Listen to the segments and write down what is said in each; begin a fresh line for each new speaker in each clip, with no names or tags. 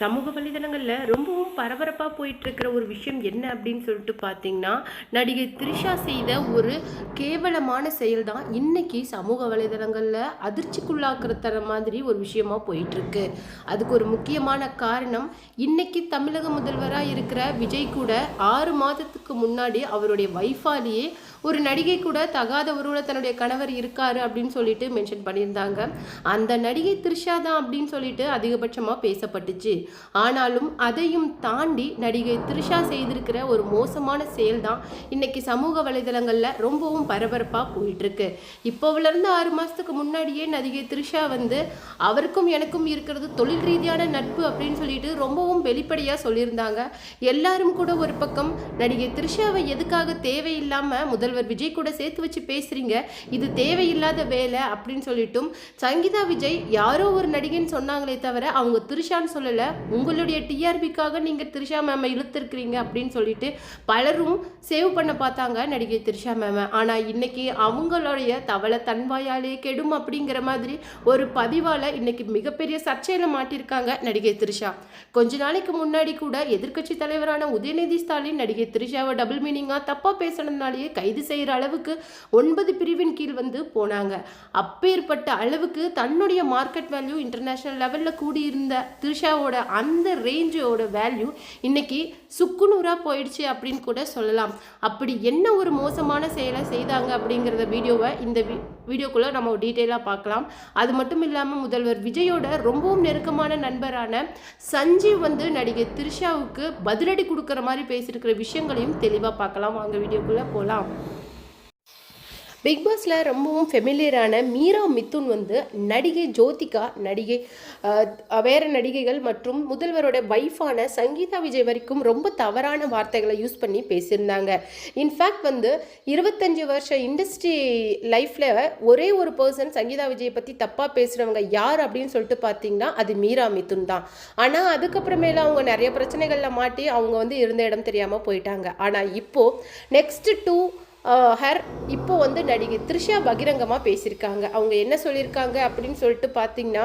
சமூக வலைதளங்களில் ரொம்பவும் பரபரப்பாக போயிட்டுருக்கிற ஒரு விஷயம் என்ன அப்படின்னு சொல்லிட்டு பார்த்தீங்கன்னா, நடிகை த்ரிஷா செய்த ஒரு கேவலமான செயல் தான் இன்னைக்கு சமூக வலைதளங்களில் அதிர்ச்சிக்குள்ளாக்குற தர மாதிரி ஒரு விஷயமா போயிட்டுருக்கு. அதுக்கு ஒரு முக்கியமான காரணம், இன்னைக்கு தமிழக முதல்வராக இருக்கிற விஜய் கூட 6 மாதத்துக்கு முன்னாடி அவருடைய வைஃபாலேயே ஒரு நடிகை கூட தகாத உறவில் தன்னுடைய கணவர் இருக்காரு அப்படின்னு சொல்லிட்டு மென்ஷன் பண்ணியிருந்தாங்க. அந்த நடிகை த்ரிஷா தான் அப்படின்னு சொல்லிட்டு அதிகபட்சமாக பேசப்பட்டுச்சு. ஆனாலும் அதையும் தாண்டி நடிகை த்ரிஷா செய்திருக்கிற ஒரு மோசமான செயல் தான் இன்னைக்கு சமூக வலைதளங்களில் ரொம்பவும் பரபரப்பாக போயிட்டுருக்கு. இப்போவிலேருந்து 6 மாதத்துக்கு முன்னாடியே நடிகை த்ரிஷா அவருக்கும் எனக்கும் இருக்கிறது தொழில் ரீதியான நட்பு அப்படின்னு சொல்லிட்டு ரொம்பவும் வெளிப்படையாக சொல்லியிருந்தாங்க. எல்லாரும் கூட ஒரு பக்கம் நடிகை த்ரிஷாவை எதுக்காக தேவையில்லாமல் முதல்வர் விஜய் கூட சேர்த்து வச்சு பேசுறீங்க, இது தேவையில்லாத வேலை அப்படின்னு சொல்லிட்டும் சங்கீதா விஜய் யாரோ ஒரு நடிகைன்னு சொன்னாங்களே தவிர அவங்க த்ரிஷான்னு சொல்லலை. உங்களுடைய டிஆர்பிக்காக நீங்கள் த்ரிஷா மேமை இழுத்துருக்கிறீங்க அப்படின்னு சொல்லிட்டு பலரும் சேவ் பண்ண பார்த்தாங்க நடிகை த்ரிஷா மேமை. ஆனால் இன்னைக்கு அவங்களுடைய தவளை தன்வாயாலே கெடும் அப்படிங்கிற மாதிரி ஒரு பதிவால் இன்னைக்கு மிகப்பெரிய சர்ச்சையில் மாட்டியிருக்காங்க நடிகை த்ரிஷா. கொஞ்ச நாளைக்கு முன்னாடி கூட எதிர்க்கட்சி தலைவரான உதயநிதி ஸ்டாலின் நடிகை த்ரிஷாவை டபுள் மீனிங்காக தப்பாக பேசினதுனாலேயே கைது செய்கிற அளவுக்கு 9 பிரிவின் கீழ் போனாங்க. அப்பேற்பட்ட அளவுக்கு தன்னுடைய மார்க்கெட் வேல்யூ இன்டர்நேஷனல் லெவலில் கூடியிருந்த த்ரிஷாவோட அந்த ரேஞ்சோட வேல்யூ இன்னைக்கு சுக்குநூறாக போயிடுச்சு அப்படின்னு கூட சொல்லலாம். அப்படி என்ன ஒரு மோசமான செயலை செய்தாங்க அப்படிங்கிறத வீடியோவை இந்த வீடியோக்குள்ளே நம்ம டீட்டெயிலாக பார்க்கலாம். அது மட்டும் இல்லாமல் முதல்வர் விஜயோட ரொம்பவும் நெருக்கமான நண்பரான சஞ்சீவ் நடிகை த்ரிஷாவுக்கு பதிலடி கொடுக்குற மாதிரி பேசியிருக்கிற விஷயங்களையும் தெளிவாக பார்க்கலாம். வாங்க வீடியோக்குள்ளே போகலாம். பிக் பாஸில் ரொம்பவும் ஃபெமிலியரான மீரா மிதுன் நடிகை ஜோதிகா, நடிகை வேறு நடிகைகள் மற்றும் முதல்வரோட வைஃபான சங்கீதா விஜய் வரைக்கும் ரொம்ப தவறான வார்த்தைகளை யூஸ் பண்ணி பேசியிருந்தாங்க. இன்ஃபேக்ட் 25 வருஷம் இண்டஸ்ட்ரி லைஃப்பில் ஒரே ஒரு பர்சன் சங்கீதா விஜயை பற்றி தப்பாக பேசுகிறவங்க யார் அப்படின்னு சொல்லிட்டு பார்த்தீங்கன்னா அது மீரா மிதுன் தான். ஆனால் அதுக்கப்புறமேல அவங்க நிறைய பிரச்சனைகளில் மாட்டி அவங்க இருந்த இடம் தெரியாமல் போயிட்டாங்க. ஆனால் இப்போது நெக்ஸ்ட் 2 இப்போ நடிகை த்ரிஷா பகிரங்கமாக பேசியிருக்காங்க. அவங்க என்ன சொல்லியிருக்காங்க அப்படின்னு சொல்லிட்டு பார்த்தீங்கன்னா,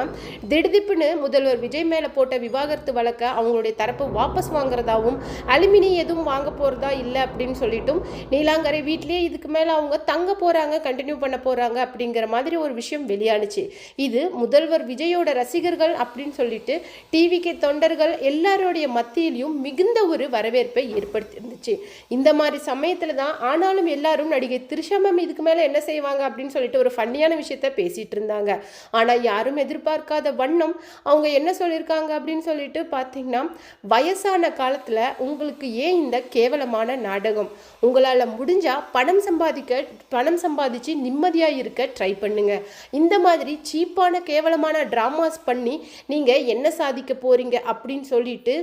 திடுதிப்புன்னு முதல்வர் விஜய் மேலே போட்ட விவாகரத்து வழக்கை அவங்களுடைய தரப்பு வாபஸ் வாங்குறதாவும் அலுமினி எதுவும் வாங்க போகிறதா இல்லை அப்படின்னு சொல்லிட்டும் நீலாங்கரை வீட்லேயே இதுக்கு மேலே அவங்க தங்க போகிறாங்க, கண்டினியூ பண்ண போகிறாங்க அப்படிங்கிற மாதிரி ஒரு விஷயம் வெளியானுச்சு. இது முதல்வர் விஜயோட ரசிகர்கள் அப்படின்னு சொல்லிட்டு டிவிக்கு தொண்டர்கள் எல்லாருடைய மத்தியிலையும் மிகுந்த ஒரு வரவேற்பை ஏற்படுத்தியிருந்துச்சு. இந்த மாதிரி சமயத்தில் தான் ஆனாலும் எல்லாரும் நடிகை த்ரிஷா மேம் இதுக்கு மேலே என்ன செய்வாங்க அப்படின்னு சொல்லிட்டு ஒரு ஃபன்னியான விஷயத்த பேசிட்டு இருந்தாங்க. ஆனால் யாரும் எதிர்பார்க்காத வண்ணம் அவங்க என்ன சொல்லியிருக்காங்க அப்படின்னு சொல்லிட்டு பார்த்தீங்கன்னா, வயசான காலத்தில் உங்களுக்கு ஏன் இந்த கேவலமான நாடகம், உங்களால் முடிஞ்சால் பணம் சம்பாதிச்சு நிம்மதியாக இருக்க ட்ரை பண்ணுங்க. இந்த மாதிரி சீப்பான கேவலமான ட்ராமாஸ் பண்ணி நீங்கள் என்ன சாதிக்க போறீங்க அப்படின்னு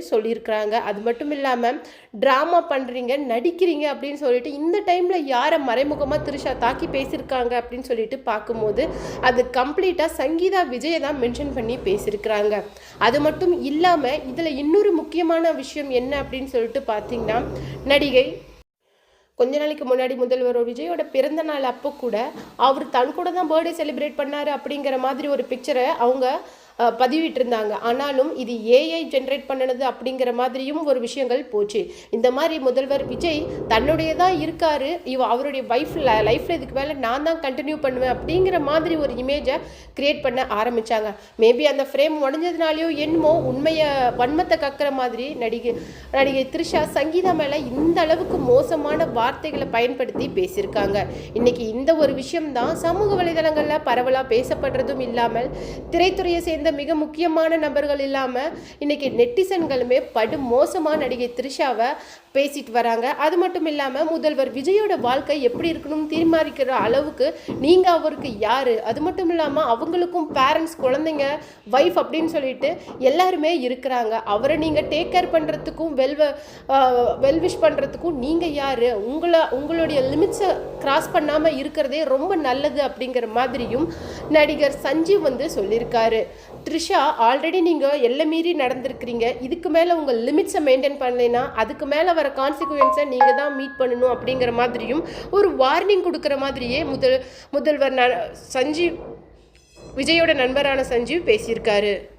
சொல்லியிருக்கிறாங்க. அது மட்டும் இல்லாமல் ட்ராமா பண்ணுறீங்க, நடிக்கிறீங்க அப்படின்னு சொல்லிட்டு இந்த டைமில் யாரை மறைமுகமாக த்ரிஷா தாக்கி பேசியிருக்காங்க அப்படின்னு சொல்லிட்டு பார்க்கும்போது அது கம்ப்ளீட்டாக சங்கீதா விஜயை தான் மென்ஷன் பண்ணி பேசியிருக்கிறாங்க. அது மட்டும் இல்லாமல் இதில் இன்னொரு முக்கியமான விஷயம் என்ன அப்படின்னு சொல்லிட்டு பார்த்தீங்கன்னா, நடிகை கொஞ்ச நாளைக்கு முன்னாடி முதல்வர் விஜயோட பிறந்த நாள் அப்போ கூட அவர் தன் கூட தான் பர்த்டே செலிப்ரேட் பண்ணார் அப்படிங்கிற மாதிரி ஒரு பிக்சரை அவங்க பதிவிட்டிருந்தாங்க. ஆனாலும் இது ஏஐ ஜென்ரேட் பண்ணினது அப்படிங்கிற மாதிரியும் ஒரு விஷயங்கள் போச்சு. இந்த மாதிரி முதல்வர் விஜய் தன்னுடையதான் இருக்காரு, அவருடைய லைஃப்பில் இதுக்கு மேலே நான் தான் கண்டினியூ பண்ணுவேன் அப்படிங்கிற மாதிரி ஒரு இமேஜை கிரியேட் பண்ண ஆரம்பித்தாங்க. மேபி அந்த ஃப்ரேம் உடஞ்சதுனாலையோ என்னமோ உண்மையை வன்மத்தை கக்கிற மாதிரி நடிகை த்ரிஷா சங்கீதா மேலே இந்த அளவுக்கு மோசமான வார்த்தைகளை பயன்படுத்தி பேசியிருக்காங்க. இன்னைக்கு இந்த ஒரு விஷயம்தான் சமூக வலைதளங்களில் பரவலாக பேசப்படுறதும் இல்லாமல் திரைத்துறையை சேர்ந்த மிக முக்கியமான நபர்கள் இல்லாமல் இன்னைக்கு நெட்டிசன்களுமே படு மோசமாக நடிகை த்ரிஷாவை பேசிட்டு வராங்க. அது மட்டும் இல்லாமல் முதல்வர் விஜயோட வாழ்க்கை எப்படி இருக்கணும்னு தீர்மானிக்கிற அளவுக்கு நீங்கள் அவருக்கு யார், அது மட்டும் இல்லாமல் அவங்களுக்கும் பேரண்ட்ஸ், குழந்தைங்க, வைஃப் அப்படின்னு சொல்லிட்டு எல்லாருமே இருக்கிறாங்க. அவரை நீங்கள் டேக் கேர் பண்ணுறதுக்கும் வெல்விஷ் பண்ணுறதுக்கும் நீங்கள் யார், உங்களுடைய லிமிட்ஸை கிராஸ் பண்ணாமல் இருக்கிறதே ரொம்ப நல்லது அப்படிங்கிற மாதிரியும் நடிகர் சஞ்சீவ் சொல்லியிருக்காரு. த்ரிஷா ஆல்ரெடி நீங்கள் எல்லை மீறி நடந்திருக்கிறீங்க, இதுக்கு மேலே உங்கள் லிமிட்ஸை மெயின்டைன் பண்ணலைன்னா அதுக்கு மேலே வர கான்சிக்வன்ஸை நீங்கள் தான் மீட் பண்ணணும் அப்படிங்கிற மாதிரியும் ஒரு வார்னிங் கொடுக்குற மாதிரியே முதல்வர் சஞ்சீவ் விஜயோட நண்பரான சஞ்சீவ் பேசியிருக்காரு.